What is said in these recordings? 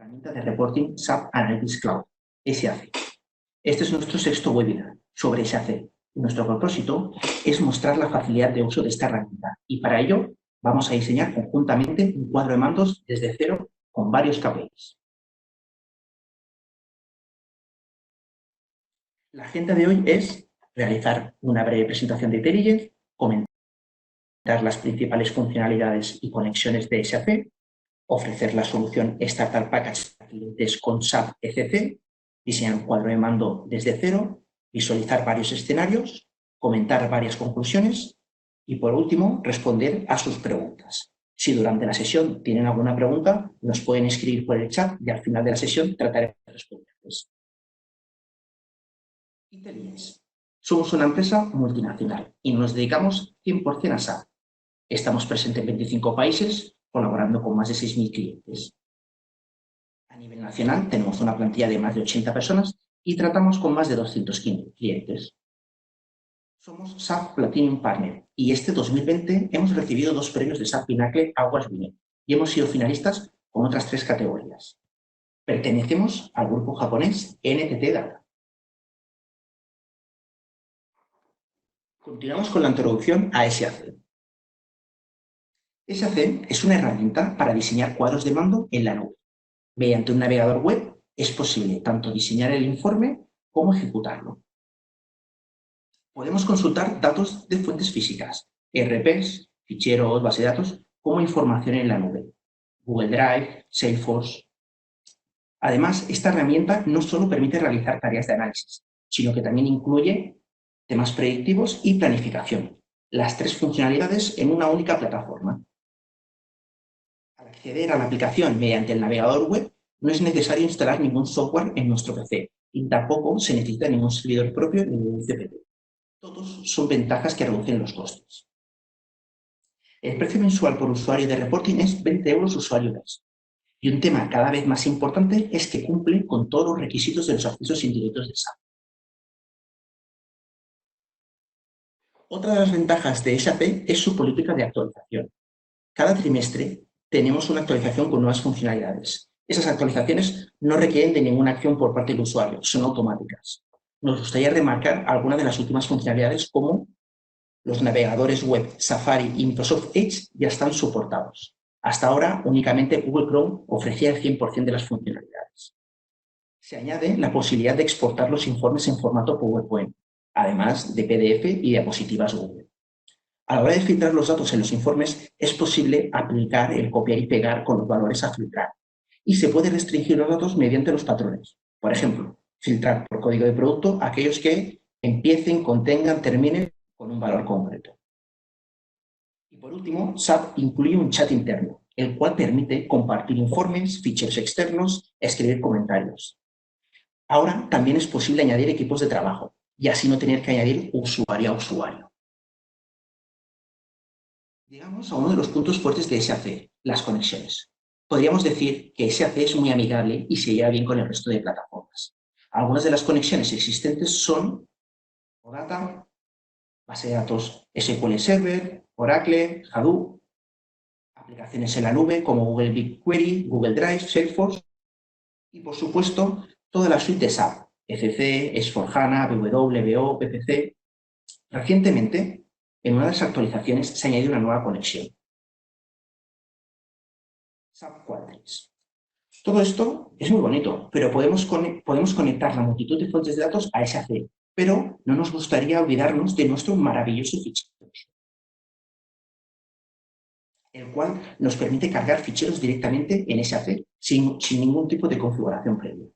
herramienta de reporting SAP Analytics Cloud, SAC. Este es nuestro sexto webinar sobre SAC. Nuestro propósito es mostrar la facilidad de uso de esta herramienta y para ello vamos a diseñar conjuntamente un cuadro de mandos desde cero con varios KPIs. La agenda de hoy es realizar una breve presentación de Intelligence, comentar las principales funcionalidades y conexiones de SAC, ofrecer la solución Starter Package a clientes con SAP ECC, diseñar un cuadro de mando desde cero, visualizar varios escenarios, comentar varias conclusiones y, por último, responder a sus preguntas. Si durante la sesión tienen alguna pregunta, nos pueden escribir por el chat y al final de la sesión trataré de responderles. Intelligence. Somos una empresa multinacional y nos dedicamos 100% a SAP. Estamos presentes en 25 países, colaborando con más de 6.000 clientes. A nivel nacional tenemos una plantilla de más de 80 personas y tratamos con más de 215 clientes. Somos SAP Platinum Partner y este 2020 hemos recibido 2 premios de SAP Pinnacle Awards Winner y hemos sido finalistas con otras 3 categorías. Pertenecemos al grupo japonés NTT Data. Continuamos con la introducción a SAC. SAC es una herramienta para diseñar cuadros de mando en la nube. Mediante un navegador web es posible tanto diseñar el informe como ejecutarlo. Podemos consultar datos de fuentes físicas, ERPs, ficheros, base de datos, como información en la nube, Google Drive, Salesforce. Además, esta herramienta no solo permite realizar tareas de análisis, sino que también incluye temas predictivos y planificación, las 3 funcionalidades en una única plataforma. Al acceder a la aplicación mediante el navegador web, no es necesario instalar ningún software en nuestro PC y tampoco se necesita ningún servidor propio ni ningún CPD. Todos son ventajas que reducen los costes. El precio mensual por usuario de reporting es 20 euros usuario mes. Y un tema cada vez más importante es que cumple con todos los requisitos de los accesos indirectos de SAP. Otra de las ventajas de SAP es su política de actualización. Cada trimestre tenemos una actualización con nuevas funcionalidades. Esas actualizaciones no requieren de ninguna acción por parte del usuario, son automáticas. Nos gustaría remarcar algunas de las últimas funcionalidades como los navegadores web Safari y Microsoft Edge ya están soportados. Hasta ahora únicamente Google Chrome ofrecía el 100% de las funcionalidades. Se añade la posibilidad de exportar los informes en formato PowerPoint, además de PDF y diapositivas Google. A la hora de filtrar los datos en los informes, es posible aplicar el copiar y pegar con los valores a filtrar. Y se puede restringir los datos mediante los patrones. Por ejemplo, filtrar por código de producto aquellos que empiecen, contengan, terminen con un valor concreto. Y por último, SAP incluye un chat interno, el cual permite compartir informes, ficheros externos, escribir comentarios. Ahora también es posible añadir equipos de trabajo y así no tener que añadir usuario a usuario. Llegamos a uno de los puntos fuertes de SAC, las conexiones. Podríamos decir que SAC es muy amigable y se lleva bien con el resto de plataformas. Algunas de las conexiones existentes son OData, base de datos SQL Server, Oracle, Hadoop, aplicaciones en la nube como Google BigQuery, Google Drive, Salesforce y, por supuesto, toda la suite de SAP, ECC, S/4HANA, BW, BO, PPC. Recientemente, en una de las actualizaciones se añadió una nueva conexión, SAP Qualtrics. Todo esto es muy bonito, pero podemos conectar la multitud de fuentes de datos a SAC, pero no nos gustaría olvidarnos de nuestro maravilloso fichero, el cual nos permite cargar ficheros directamente en SAC sin ningún tipo de configuración previa.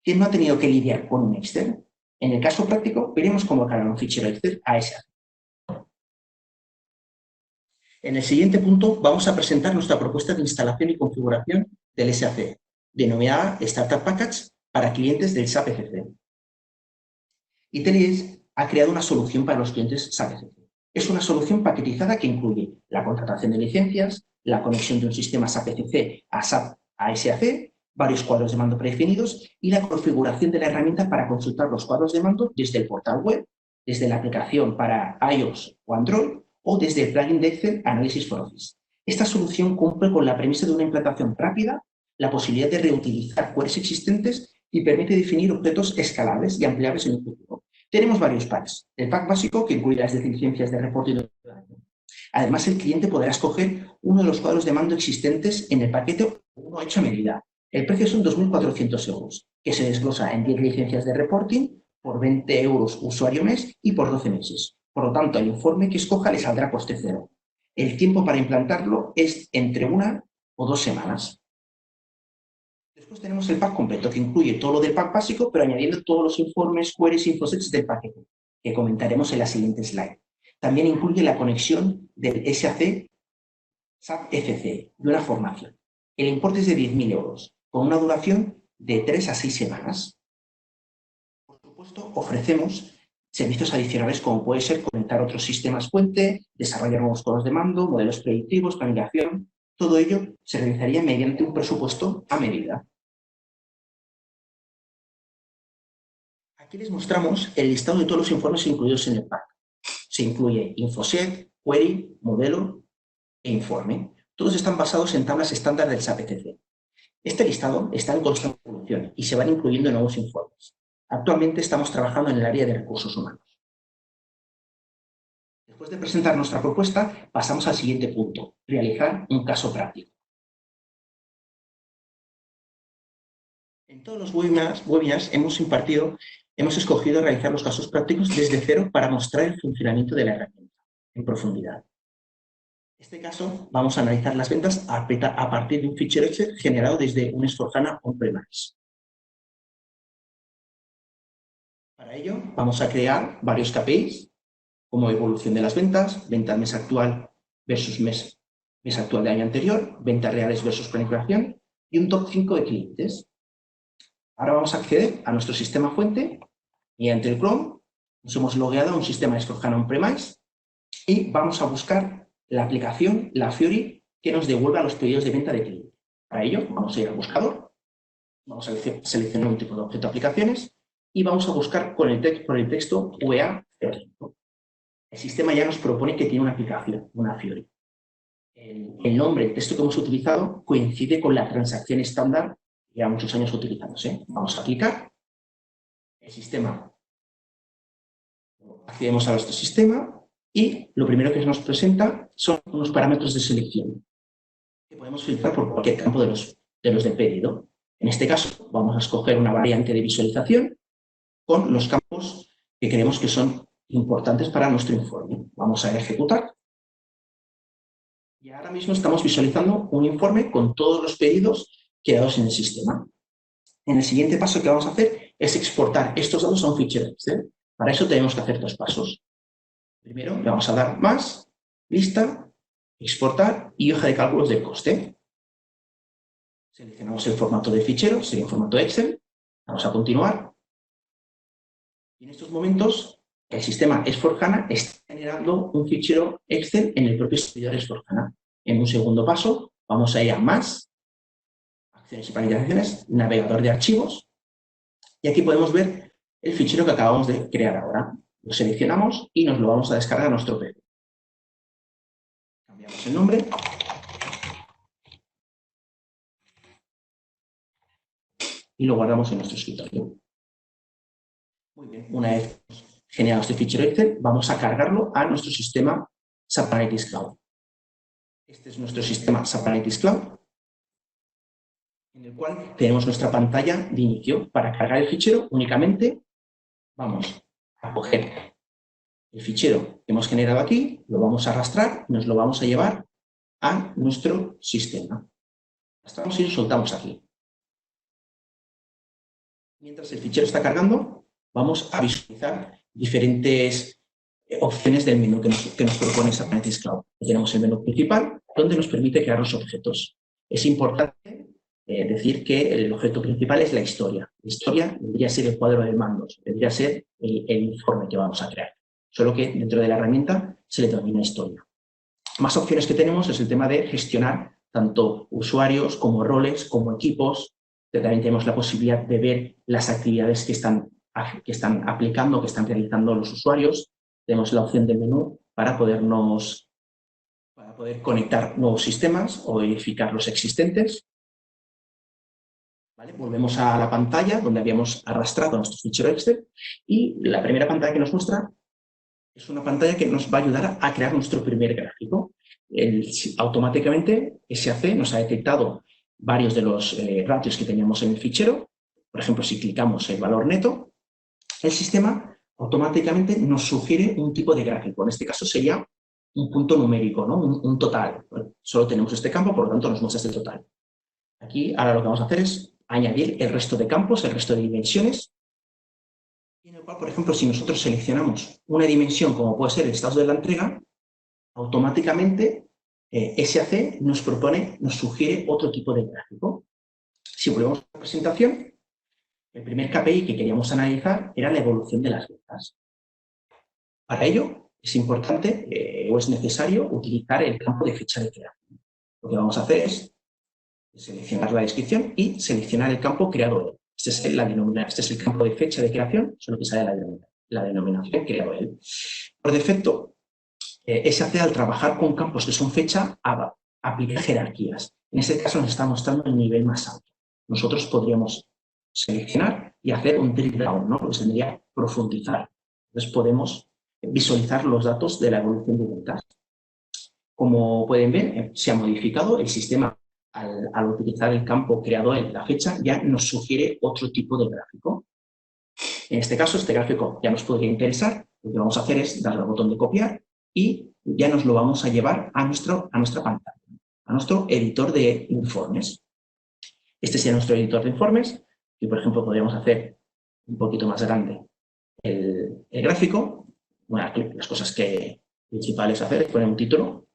¿Quién no ha tenido que lidiar con un Excel? En el caso práctico, veremos cómo cargar un fichero Excel a SAC. En el siguiente punto vamos a presentar nuestra propuesta de instalación y configuración del SAC, denominada Starter Package para clientes del SAP ECC. Intelligence ha creado una solución para los clientes SAP ECC. Es una solución paquetizada que incluye la contratación de licencias, la conexión de un sistema SAP ECC a SAP a SAC, varios cuadros de mando predefinidos y la configuración de la herramienta para consultar los cuadros de mando desde el portal web, desde la aplicación para iOS o Android, o desde el plugin de Excel Analysis for Office. Esta solución cumple con la premisa de una implantación rápida, la posibilidad de reutilizar queries existentes y permite definir objetos escalables y ampliables en el futuro. Tenemos varios packs. El pack básico, que incluye las licencias de reporte. Además, el cliente podrá escoger uno de los cuadros de mando existentes en el paquete o uno hecho a medida. El precio son 2.400 euros, que se desglosa en 10 licencias de reporting por 20 euros usuario mes y por 12 meses. Por lo tanto, el informe que escoja le saldrá coste cero. El tiempo para implantarlo es entre 1 o 2 semanas. Después tenemos el pack completo, que incluye todo lo del pack básico, pero añadiendo todos los informes, queries y infosets del paquete, que comentaremos en la siguiente slide. También incluye la conexión del SAC SAP FC de una formación. El importe es de 10.000 euros, con una duración de 3 a 6 semanas. Por supuesto, ofrecemos servicios adicionales como puede ser conectar otros sistemas fuente, desarrollar nuevos codos de mando, modelos predictivos, planificación. Todo ello se realizaría mediante un presupuesto a medida. Aquí les mostramos el listado de todos los informes incluidos en el pack. Se incluye Infoset, Query, Modelo e Informe. Todos están basados en tablas estándar del SAP ECC. Este listado está en constante evolución y se van incluyendo nuevos informes. Actualmente estamos trabajando en el área de recursos humanos. Después de presentar nuestra propuesta, pasamos al siguiente punto, realizar un caso práctico. En todos los webinars hemos escogido realizar los casos prácticos desde cero para mostrar el funcionamiento de la herramienta en profundidad. En este caso, vamos a analizar las ventas a partir de un fichero Excel generado desde un S/4HANA on-premise. Para ello, vamos a crear varios KPIs, como evolución de las ventas, venta mes actual versus mes actual del año anterior, ventas reales versus planificación y un top 5 de clientes. Ahora vamos a acceder a nuestro sistema fuente mediante el Chrome. Nos hemos logueado a un sistema S/4HANA on-premise y vamos a buscar la aplicación, la Fiori, que nos devuelva los pedidos de venta de cliente. Para ello, vamos a ir al buscador, vamos a seleccionar un tipo de objeto de aplicaciones y vamos a buscar por el texto UEA 05. El sistema ya nos propone que tiene una aplicación, una Fiori. El nombre, el texto que hemos utilizado coincide con la transacción estándar que lleva muchos años utilizándose. Vamos a clicar. El sistema. Accedemos a nuestro sistema y lo primero que nos presenta son unos parámetros de selección que podemos filtrar por cualquier campo de los del pedido. En este caso, vamos a escoger una variante de visualización con los campos que creemos que son importantes para nuestro informe. Vamos a ejecutar. Y ahora mismo estamos visualizando un informe con todos los pedidos creados en el sistema. En el siguiente paso que vamos a hacer es exportar estos datos a un fichero Excel. Para eso tenemos que hacer dos pasos. Primero, le vamos a dar más, lista, exportar y hoja de cálculos del coste. Seleccionamos el formato de fichero, sería un formato Excel. Vamos a continuar. Y en estos momentos, el sistema S/4HANA está generando un fichero Excel en el propio servidor S/4HANA. En un segundo paso, vamos a ir a más, acciones y planificaciones, navegador de archivos. Y aquí podemos ver el fichero que acabamos de crear ahora. Lo seleccionamos y nos lo vamos a descargar a nuestro PC. Cambiamos el nombre. Y lo guardamos en nuestro escritorio. Muy bien, una vez generado este fichero Excel, vamos a cargarlo a nuestro sistema SAP Analytics Cloud. Este es nuestro sistema SAP Analytics Cloud, en el cual tenemos nuestra pantalla de inicio. Para cargar el fichero, únicamente vamos a coger el fichero que hemos generado aquí, lo vamos a arrastrar y nos lo vamos a llevar a nuestro sistema. Arrastramos y lo soltamos aquí. Mientras el fichero está cargando, vamos a visualizar diferentes opciones del menú que nos propone SAP Analytics Cloud. Tenemos el menú principal, donde nos permite crear los objetos. Es importante decir que el objeto principal es la historia. La historia debería ser el cuadro de mandos, debería ser el informe que vamos a crear. Solo que dentro de la herramienta se le denomina historia. Más opciones que tenemos es el tema de gestionar tanto usuarios como roles, como equipos. También tenemos la posibilidad de ver las actividades que están aplicando, que están realizando los usuarios. Tenemos la opción del menú para poder conectar nuevos sistemas o verificar los existentes. ¿Vale? Volvemos a la pantalla donde habíamos arrastrado nuestro fichero Excel y la primera pantalla que nos muestra es una pantalla que nos va a ayudar a crear nuestro primer gráfico. Automáticamente SAC nos ha detectado varios de los ratios que teníamos en el fichero. Por ejemplo, si clicamos el valor neto, el sistema automáticamente nos sugiere un tipo de gráfico. En este caso sería un punto numérico, ¿no? Un total. Solo tenemos este campo, por lo tanto nos muestra este total. Aquí ahora lo que vamos a hacer es añadir el resto de campos, el resto de dimensiones, en el cual, por ejemplo, si nosotros seleccionamos una dimensión como puede ser el estado de la entrega, automáticamente SAC nos sugiere otro tipo de gráfico. Si volvemos a la presentación, el primer KPI que queríamos analizar era la evolución de las ventas. Para ello es importante o es necesario utilizar el campo de fecha de creación. Lo que vamos a hacer es seleccionar la descripción y seleccionar el campo creado él. Este es el campo de fecha de creación, solo que sale la denominación creado él. Por defecto, SAC al trabajar con campos que son fecha, aplica jerarquías. En este caso nos está mostrando el nivel más alto. Nosotros podríamos seleccionar y hacer un drill down, ¿no? Lo que sería profundizar. Entonces podemos visualizar los datos de la evolución de ventas. Como pueden ver, se ha modificado el sistema. Al utilizar el campo creado en la fecha, ya nos sugiere otro tipo de gráfico. En este caso, este gráfico ya nos podría interesar. Lo que vamos a hacer es darle al botón de copiar y ya nos lo vamos a llevar a nuestra pantalla, a nuestro editor de informes. Este sería nuestro editor de informes y, por ejemplo, podríamos hacer un poquito más grande el gráfico. Bueno, las cosas principales a hacer es poner un título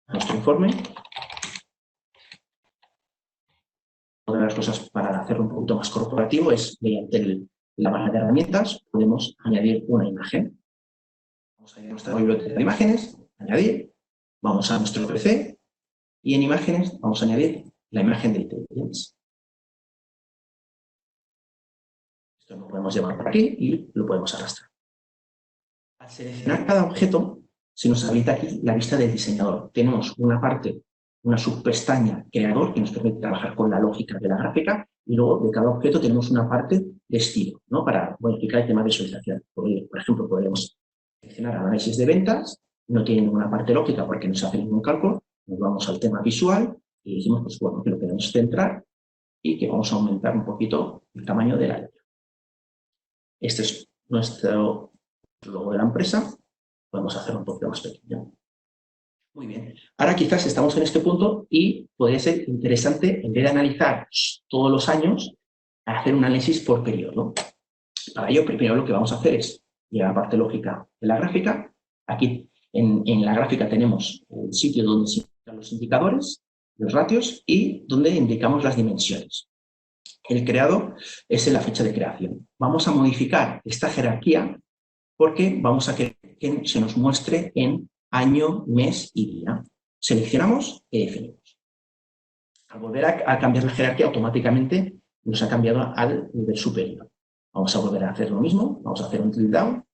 a nuestro informe. Una de las cosas para hacerlo un poquito más corporativo es mediante la barra de herramientas podemos añadir una imagen. Vamos a ir a nuestra biblioteca de imágenes, añadir, vamos a nuestro PC y en imágenes vamos a añadir la imagen de Intelligence. Esto lo podemos llevar por aquí y lo podemos arrastrar. Al seleccionar cada objeto se nos habilita aquí la vista del diseñador. Tenemos una parte, una subpestaña creador que nos permite trabajar con la lógica de la gráfica y luego de cada objeto tenemos una parte de estilo, ¿no? Para modificar el tema de visualización. Por ejemplo, podemos seleccionar análisis de ventas, no tiene ninguna parte lógica porque no se hace ningún cálculo, nos vamos al tema visual y decimos pues, bueno, que lo queremos centrar y que vamos a aumentar un poquito el tamaño de la letra. Este es nuestro logo de la empresa, podemos hacerlo un poquito más pequeño. Muy bien. Ahora quizás estamos en este punto y podría ser interesante, en vez de analizar todos los años, hacer un análisis por periodo. Para ello, primero lo que vamos a hacer es ir a la parte lógica de la gráfica. Aquí en la gráfica tenemos el sitio donde se indican los indicadores, los ratios y donde indicamos las dimensiones. El creado es en la fecha de creación. Vamos a modificar esta jerarquía porque vamos a querer que se nos muestre en año, mes y día. Seleccionamos y definimos. Al volver a cambiar la jerarquía, automáticamente nos ha cambiado al nivel superior. Vamos a volver a hacer lo mismo, vamos a hacer un drill down. En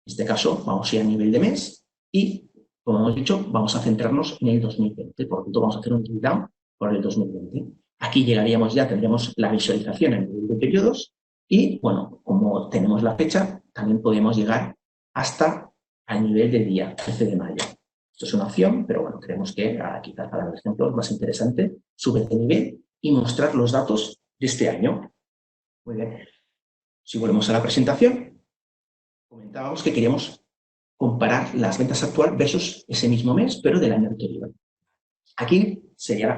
este caso, vamos a ir a nivel de mes y, como hemos dicho, vamos a centrarnos en el 2020. Por lo tanto, vamos a hacer un drill down por el 2020. Aquí llegaríamos ya, tendríamos la visualización en nivel de periodos y, bueno, como tenemos la fecha, también podemos llegar hasta al nivel del día 13 de mayo. Esto es una opción, pero bueno, creemos que quizás para el ejemplo es más interesante subir de nivel y mostrar los datos de este año. Muy bien. Si volvemos a la presentación, comentábamos que queríamos comparar las ventas actuales versus ese mismo mes, pero del año anterior. Aquí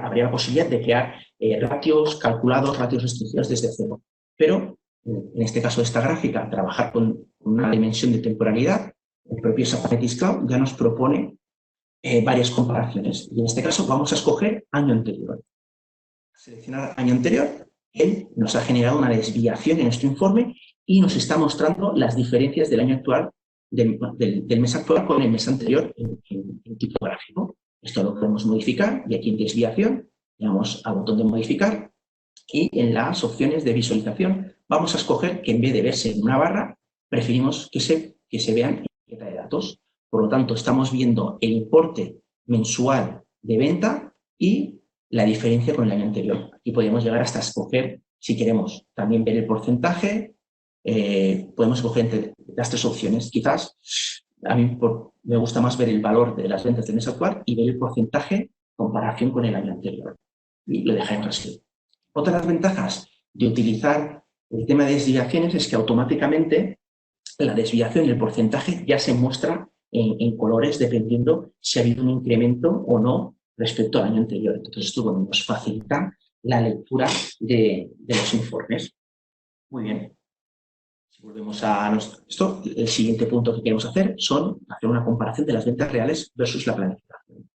habría la posibilidad de crear ratios calculados, ratios restringidos desde cero. Pero en este caso de esta gráfica, trabajar con una dimensión de temporalidad, el propio SAP Analytics Cloud ya nos propone varias comparaciones. Y en este caso vamos a escoger año anterior. Al seleccionar año anterior, él nos ha generado una desviación en nuestro informe y nos está mostrando las diferencias del año actual, del mes actual con el mes anterior en tipo gráfico. Esto lo podemos modificar y aquí en desviación le damos al botón de modificar y en las opciones de visualización vamos a escoger que en vez de verse en una barra, preferimos que se vean en etiqueta de datos. Por lo tanto, estamos viendo el importe mensual de venta y la diferencia con el año anterior. Aquí podemos llegar hasta escoger Si queremos también ver el porcentaje, podemos escoger entre las tres opciones. Quizás a mí me gusta más ver el valor de las ventas del mes actual y ver el porcentaje en comparación con el año anterior. Y lo dejaré en resumen. Otra de las ventajas de utilizar el tema de desviaciones es que automáticamente la desviación y el porcentaje ya se muestra en colores dependiendo si ha habido un incremento o no respecto al año anterior. Entonces, esto nos facilita la lectura de los informes. Muy bien. Si volvemos a esto, el siguiente punto que queremos hacer son hacer una comparación de las ventas reales versus la planificación.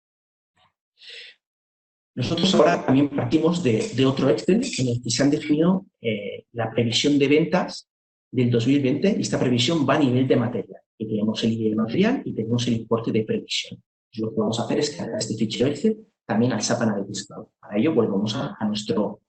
Nosotros ahora también partimos de otro Excel en el que se han definido la previsión de ventas del 2020 y esta previsión va a nivel de material. Y tenemos el nivel de material y tenemos el importe de previsión. Entonces, lo que vamos a hacer es cargar este fichero Excel también al SAP Analytics Cloud. Para ello volvemos a nuestro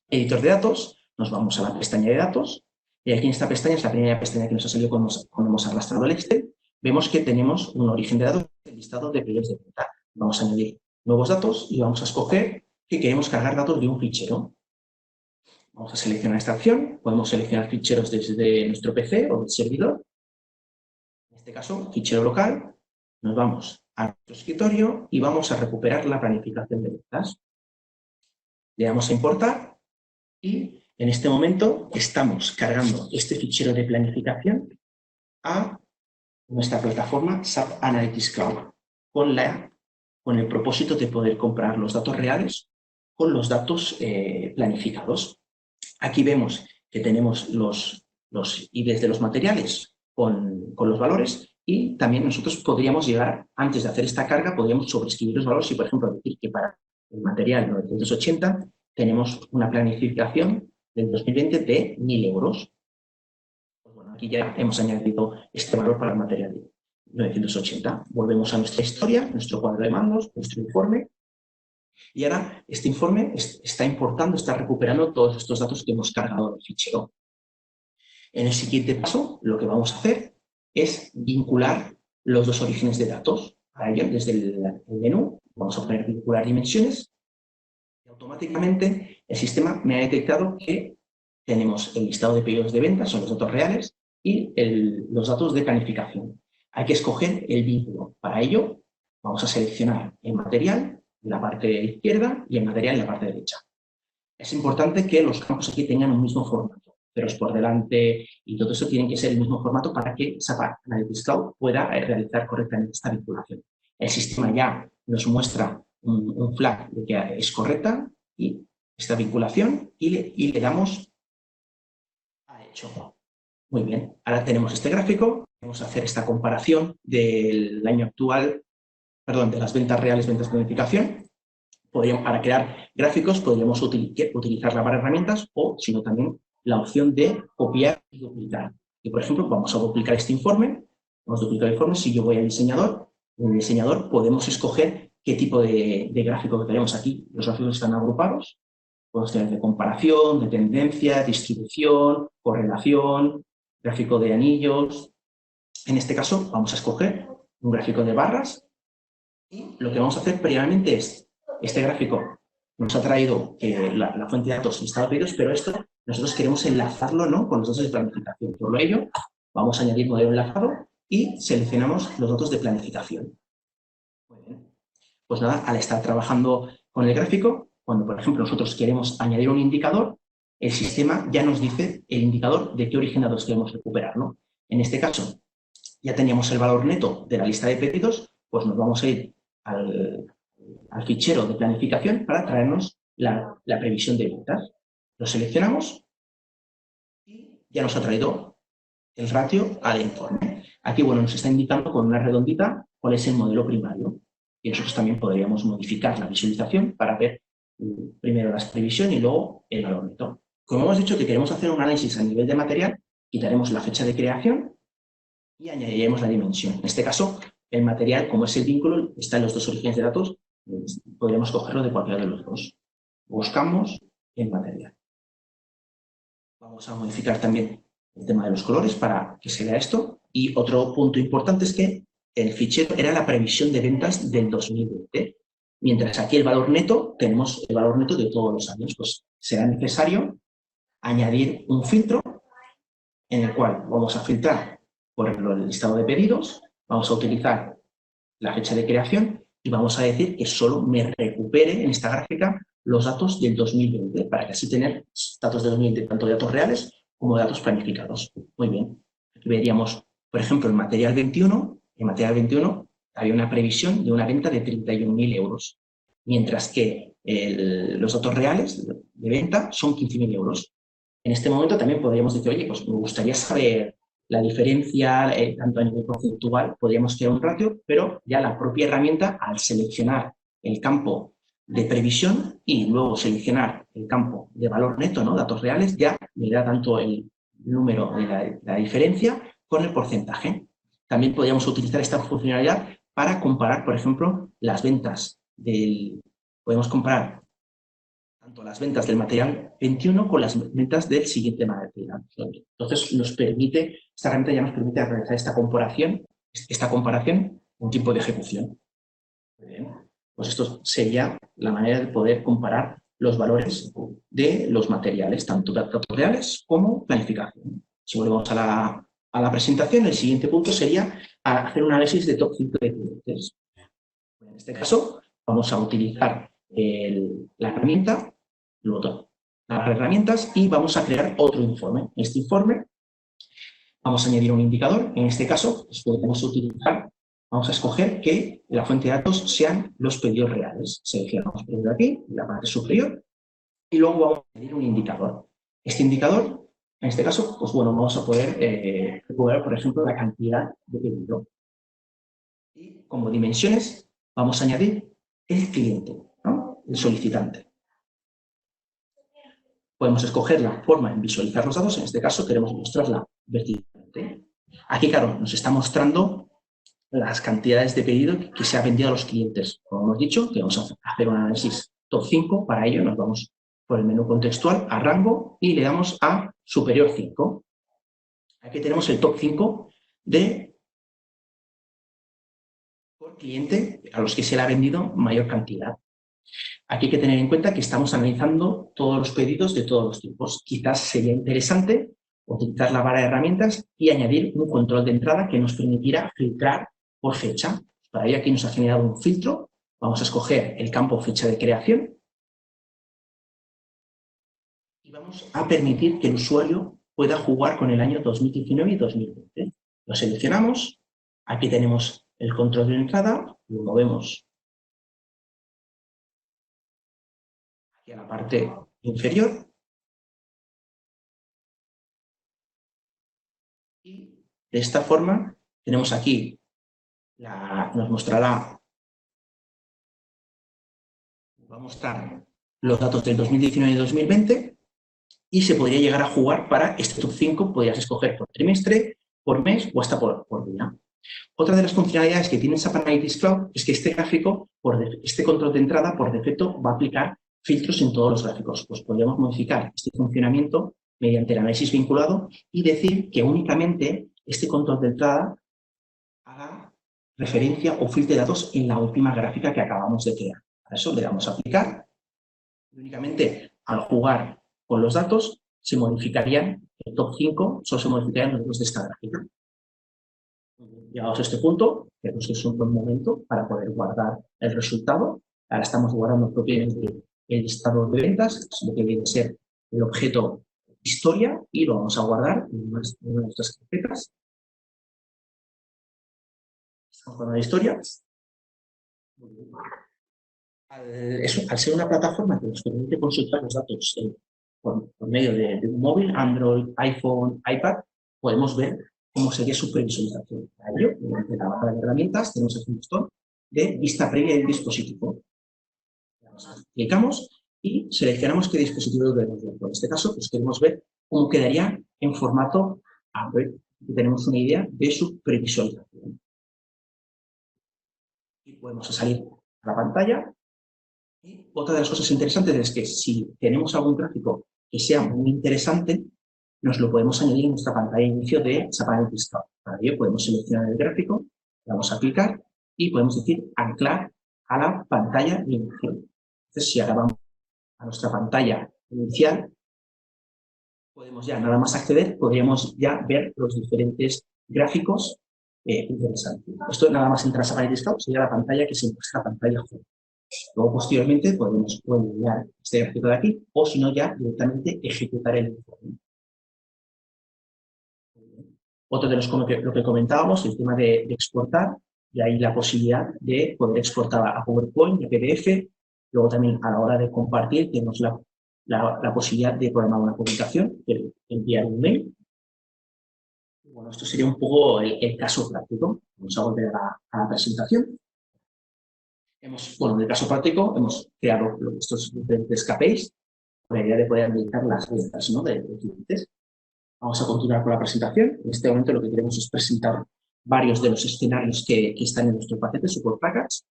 editor de datos, nos vamos a la pestaña de datos y aquí en esta pestaña es la primera pestaña que nos ha salido cuando hemos arrastrado el Excel. Vemos que tenemos un origen de datos, el listado de pedidos de venta. Vamos a añadir nuevos datos y vamos a escoger que queremos cargar datos de un fichero. Vamos a seleccionar esta opción, podemos seleccionar ficheros desde nuestro PC o del servidor. En este caso, fichero local, nos vamos a nuestro escritorio y vamos a recuperar la planificación de ventas. Le damos a importar y en este momento estamos cargando este fichero de planificación a nuestra plataforma SAP Analytics Cloud con el propósito de poder comparar los datos reales con los datos planificados. Aquí vemos que tenemos los IDs de los materiales con los valores y también nosotros podríamos llegar, antes de hacer esta carga, podríamos sobreescribir los valores y, por ejemplo, decir que para el material 980 tenemos una planificación del 2020 de 1.000 euros. Pues bueno, aquí ya hemos añadido este valor para el material 980. Volvemos a nuestra historia, nuestro cuadro de mandos, nuestro informe. Y ahora este informe está importando, está recuperando todos estos datos que hemos cargado en el fichero. En el siguiente paso, lo que vamos a hacer es vincular los dos orígenes de datos. Para ello, desde el menú, vamos a poner vincular dimensiones. Y automáticamente el sistema me ha detectado que tenemos el listado de pedidos de venta, son los datos reales, y los datos de planificación. Hay que escoger el vínculo. Para ello, vamos a seleccionar el material en la parte izquierda y el material en la parte derecha. Es importante que los campos aquí tengan un mismo formato, ceros por delante y todo eso tienen que ser el mismo formato para que SAP Analytics Cloud pueda realizar correctamente esta vinculación. El sistema ya nos muestra un flag de que es correcta y esta vinculación y le damos a hecho. Muy bien, ahora tenemos este gráfico, vamos a hacer esta comparación del año actual, perdón, de las ventas reales, ventas de planificación. Para crear gráficos podríamos utilizar la barra de herramientas o, si no, también la opción de copiar y duplicar. Y, por ejemplo, vamos a duplicar este informe. Vamos a duplicar el informe. Si yo voy al diseñador, en el diseñador podemos escoger qué tipo de gráfico que tenemos aquí. Los gráficos están agrupados. Podemos tener de comparación, de tendencia, distribución, correlación, gráfico de anillos. En este caso, vamos a escoger un gráfico de barras. Y lo que vamos a hacer previamente es este gráfico nos ha traído la fuente de datos listado de pedidos, pero esto nosotros queremos enlazarlo, ¿no?, con los datos de planificación. Por ello, vamos a añadir modelo enlazado y seleccionamos los datos de planificación. Muy bien. Pues nada, al estar trabajando con el gráfico, cuando, por ejemplo, nosotros queremos añadir un indicador, el sistema ya nos dice el indicador de qué origen de datos queremos recuperar, ¿no? En este caso, ya teníamos el valor neto de la lista de pedidos, pues nos vamos a ir al fichero de planificación para traernos la previsión de ventas. Lo seleccionamos y ya nos ha traído el ratio al informe. Aquí, bueno, nos está indicando con una redondita cuál es el modelo primario. Y nosotros también podríamos modificar la visualización para ver primero la previsión y luego el valor neto. Como hemos dicho que queremos hacer un análisis a nivel de material, quitaremos la fecha de creación y añadiremos la dimensión. En este caso, el material, como es el vínculo, está en los dos orígenes de datos, podríamos cogerlo de cualquiera de los dos. Buscamos el material. Vamos a modificar también el tema de los colores para que se vea esto. Y otro punto importante es que el fichero era la previsión de ventas del 2020. Mientras aquí el valor neto, tenemos el valor neto de todos los años. Pues será necesario añadir un filtro en el cual vamos a filtrar por ejemplo el listado de pedidos, vamos a utilizar la fecha de creación y vamos a decir que solo me recupere en esta gráfica los datos del 2020 para que así tener datos de 2020, tanto datos reales como datos planificados. Muy bien. Aquí veríamos, por ejemplo, en material 21, había una previsión de una venta de 31.000 euros, mientras que los datos reales de venta son 15.000 euros. En este momento también podríamos decir, oye, pues me gustaría saber la diferencia, tanto a nivel porcentual, podríamos crear un ratio, pero ya la propia herramienta, al seleccionar el campo de previsión y luego seleccionar el campo de valor neto, ¿no? Datos reales, ya me da tanto el número de la diferencia con el porcentaje. También podríamos utilizar esta funcionalidad para comparar, por ejemplo, las ventas podemos comparar tanto las ventas del material 21 con las ventas del siguiente material. Entonces, esta herramienta ya nos permite realizar esta comparación un tiempo de ejecución. Muy bien. Pues esto sería la manera de poder comparar los valores de los materiales, tanto datos reales como planificación. Si volvemos a la presentación, el siguiente punto sería hacer un análisis de top 5 de clientes. En este caso, vamos a utilizar la herramienta, luego las herramientas y vamos a crear otro informe. En este informe vamos a añadir un indicador. En este caso, pues podemos utilizar, vamos a escoger que la fuente de datos sean los pedidos reales. Seleccionamos primero aquí, en la parte superior, y luego vamos a añadir un indicador. Este indicador, en este caso, pues bueno, vamos a poder recuperar, por ejemplo, la cantidad de pedido. Y como dimensiones, vamos a añadir el cliente, ¿no? El solicitante. Podemos escoger la forma en visualizar los datos, en este caso queremos mostrarla verticalmente. Aquí, claro, nos está mostrando las cantidades de pedido que se ha vendido a los clientes. Como hemos dicho, que vamos a hacer un análisis top 5, para ello nos vamos por el menú contextual a rango y le damos a superior 5. Aquí tenemos el top 5 de por cliente a los que se le ha vendido mayor cantidad. Aquí hay que tener en cuenta que estamos analizando todos los pedidos de todos los tipos. Quizás sería interesante utilizar la barra de herramientas y añadir un control de entrada que nos permitirá filtrar por fecha. Para ello aquí nos ha generado un filtro. Vamos a escoger el campo fecha de creación y vamos a permitir que el usuario pueda jugar con el año 2019 y 2020. Lo seleccionamos. Aquí tenemos el control de entrada. Lo movemos aquí a la parte inferior. Y de esta forma tenemos aquí, nos mostrará, va a mostrar los datos del 2019 y 2020 y se podría llegar a jugar para este top 5, podrías escoger por trimestre, por mes o hasta por día. Otra de las funcionalidades que tiene SAP Analytics Cloud es que este gráfico, este control de entrada, por defecto va a aplicar filtros en todos los gráficos. Pues podríamos modificar este funcionamiento mediante el análisis vinculado y decir que únicamente este control de entrada haga referencia o filtre datos en la última gráfica que acabamos de crear. A eso le damos a aplicar y únicamente al jugar con los datos se modificarían, el top 5 solo se modificarían los datos de esta gráfica. Llegados a este punto, creo que es un buen momento para poder guardar el resultado. Ahora estamos guardando propiamente el listado de ventas, lo que viene a ser el objeto historia, y lo vamos a guardar en una de nuestras carpetas. Estamos guardando la historia. Al ser una plataforma que nos permite consultar los datos por medio de un móvil, Android, iPhone, iPad, podemos ver cómo sería su previsualización. Para ello, mediante la barra de herramientas, tenemos aquí un botón de vista previa del dispositivo. Clicamos y seleccionamos qué dispositivo debemos ver. En este caso, pues queremos ver cómo quedaría en formato Android. Y tenemos una idea de su previsualización. Y podemos salir a la pantalla. Y otra de las cosas interesantes es que si tenemos algún gráfico que sea muy interesante, nos lo podemos añadir en nuestra pantalla de inicio de SAP Analytics Cloud. Para ello podemos seleccionar el gráfico, vamos a clicar y podemos decir anclar a la pantalla de inicio. Entonces, si ahora vamos a nuestra pantalla inicial, podemos ya nada más acceder, podríamos ya ver los diferentes gráficos interesantes. Esto nada más entrar a Safari Desktop sería la pantalla que se muestra la pantalla Home. Luego, posteriormente, podemos enviar este gráfico de aquí o, si no, ya directamente ejecutar el informe. Otro de lo que comentábamos, el tema de exportar, y ahí la posibilidad de poder exportar a PowerPoint, a PDF. Luego también a la hora de compartir tenemos la posibilidad de programar una publicación, enviar un mail. Bueno, esto sería un poco el caso práctico. Vamos a volver a la presentación. Bueno, en el caso práctico hemos creado estos diferentes KPIs con la idea de poder habilitar las ventas, ¿no?, de clientes. Vamos a continuar con la presentación. En este momento lo que queremos es presentar varios de los escenarios que están en nuestro paquete Support Package.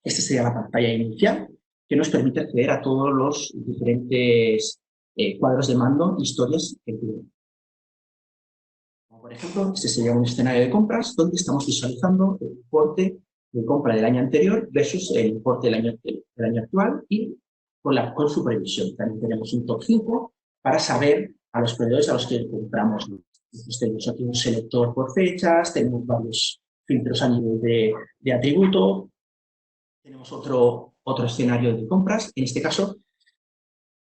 Esta sería la pantalla inicial que nos permite acceder a todos los diferentes cuadros de mando, historias que tenemos. Por ejemplo, este sería un escenario de compras donde estamos visualizando el importe de compra del año anterior versus el importe del año actual y con su previsión. También tenemos un top 5 para saber a los proveedores a los que compramos. Entonces, tenemos aquí un selector por fechas, tenemos varios filtros a nivel de atributo, tenemos otro escenario de compras. En este caso,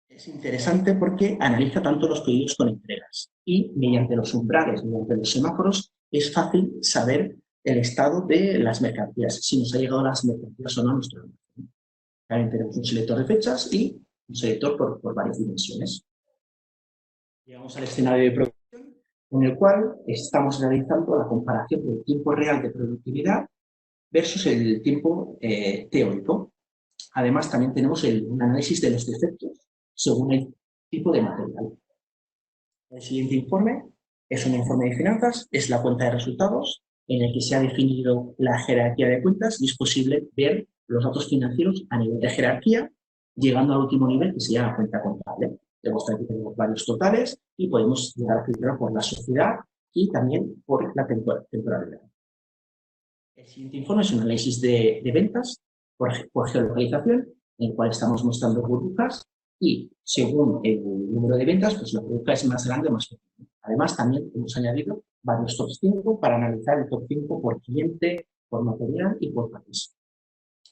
es interesante porque analiza tanto los pedidos con entregas y mediante los umbrales, mediante los semáforos, es fácil saber el estado de las mercancías, si nos ha llegado las mercancías o no a nuestro almacén. También tenemos un selector de fechas y un selector por varias dimensiones. Llegamos al escenario de producción en el cual estamos realizando la comparación del tiempo real de productividad versus el tiempo teórico. Además, también tenemos un análisis de los defectos según el tipo de material. El siguiente informe es un informe de finanzas, es la cuenta de resultados, en el que se ha definido la jerarquía de cuentas y es posible ver los datos financieros a nivel de jerarquía, llegando al último nivel, que se llama cuenta contable. Aquí tenemos varios totales y podemos llegar a filtrar por la sociedad y también por la temporalidad. El siguiente informe es un análisis de ventas por geolocalización, en el cual estamos mostrando burbujas y según el número de ventas, pues la burbuja es más grande o más pequeña. Además, también hemos añadido varios top 5 para analizar el top 5 por cliente, por material y por país.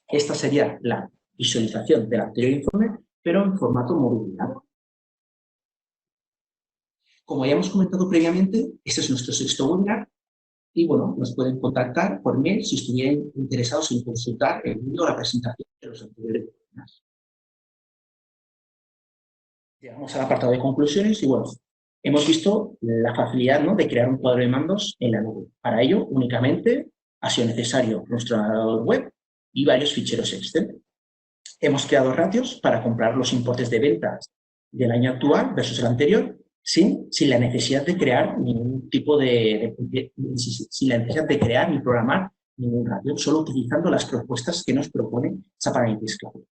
Esta sería la visualización del anterior informe, pero en formato movilidad. Como ya hemos comentado previamente, este es nuestro sexto webinar. Y bueno, nos pueden contactar por mail si estuvieran interesados en consultar el vídeo o la presentación de los anteriores webinars. Llegamos al apartado de conclusiones y bueno, hemos visto la facilidad, ¿no?, de crear un cuadro de mandos en la nube. Para ello, únicamente ha sido necesario nuestro navegador web y varios ficheros Excel. Hemos creado ratios para comparar los importes de ventas del año actual versus el anterior sin la necesidad de crear ningún tipo sin la necesidad de crear ni programar ningún ratio, solo utilizando las propuestas que nos propone SAP Analytics Cloud.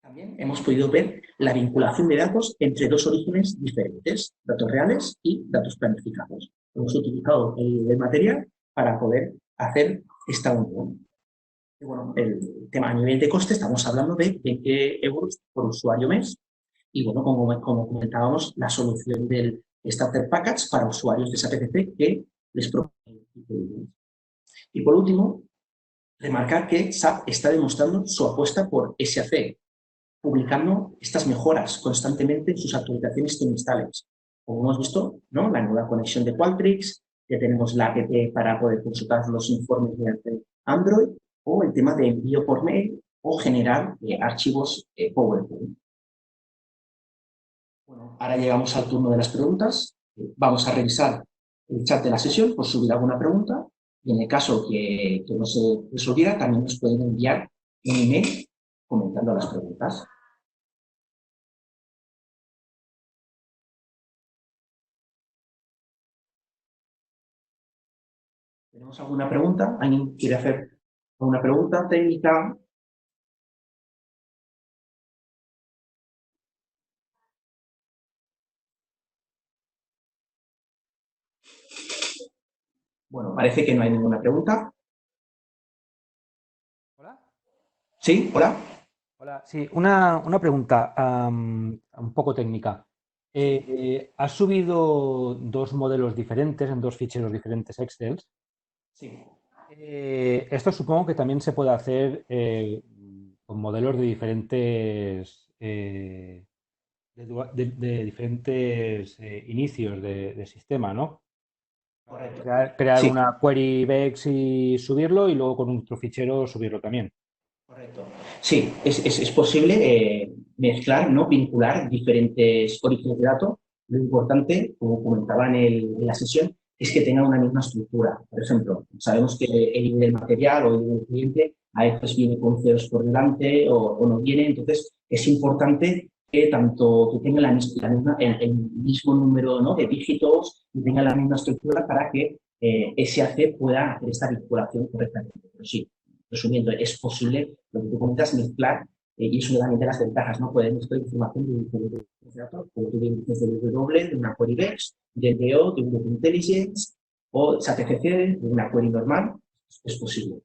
También hemos podido ver la vinculación de datos entre dos orígenes diferentes, datos reales y datos planificados. Hemos utilizado el material para poder hacer esta unión. Y bueno, el tema a nivel de coste, estamos hablando de 20 euros por usuario mes. Y bueno, como comentábamos, la solución del Starter Package para usuarios de SAP que les propone. Y por último, remarcar que SAP está demostrando su apuesta por SAC, publicando estas mejoras constantemente en sus actualizaciones trimestrales. Como hemos visto, ¿no?, la nueva conexión de Qualtrics, ya tenemos la app para poder consultar los informes mediante Android, o el tema de envío por mail o generar archivos PowerPoint. Bueno, ahora llegamos al turno de las preguntas. Vamos a revisar el chat de la sesión por subir alguna pregunta y en el caso que no se resolviera, también nos pueden enviar un email comentando las preguntas. ¿Tenemos alguna pregunta? ¿Alguien quiere hacer alguna pregunta técnica? Bueno, parece que no hay ninguna pregunta. Hola. ¿Sí? ¿Hola? Hola, sí, una pregunta un poco técnica. Has subido dos modelos diferentes en dos ficheros diferentes Excel. Sí, Esto supongo que también se puede hacer con modelos de diferentes, de diferentes inicios de sistema, ¿no? correcto. Crear Sí, una query Bex y subirlo y luego con otro fichero subirlo también. correcto. Sí, es posible mezclar, ¿no? Vincular diferentes orígenes de datos. Lo importante, como comentaba en la sesión, es que tengan una misma estructura. Por ejemplo, sabemos que el ID del material o el ID del cliente a veces viene con ceros por delante o no viene. Entonces, es importante que tanto que tengan el mismo número, ¿no? de dígitos y tengan la misma estructura para que SAC pueda hacer esta vinculación correctamente. Pero sí, resumiendo, es posible lo que tú comentas, mezclar, y es una también de las ventajas, ¿no? Poder mezclar información de diferentes datos, como tú bien dices, de W, de una query Bex, de DO, de un Web Intelligence, o SAPCC, de una query normal, es posible.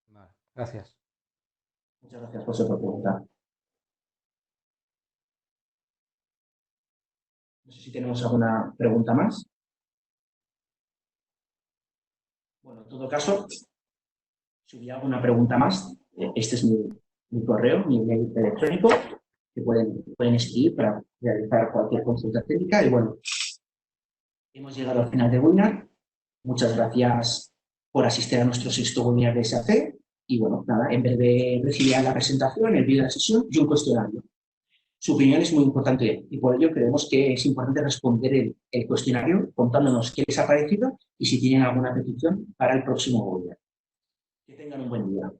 Vale, gracias. Muchas gracias por su pregunta. No sé si tenemos alguna pregunta más. Bueno, en todo caso, si hubiera alguna pregunta más, este es mi correo, mi email electrónico, que pueden escribir para realizar cualquier consulta técnica. Y bueno, hemos llegado al final del webinar. Muchas gracias por asistir a nuestro sexto webinar de SAC. Y bueno, nada, en breve recibirán la presentación, el vídeo de la sesión y un cuestionario. Su opinión es muy importante y por ello creemos que es importante responder el cuestionario contándonos qué les ha parecido y si tienen alguna petición para el próximo webinar. Que tengan un buen día.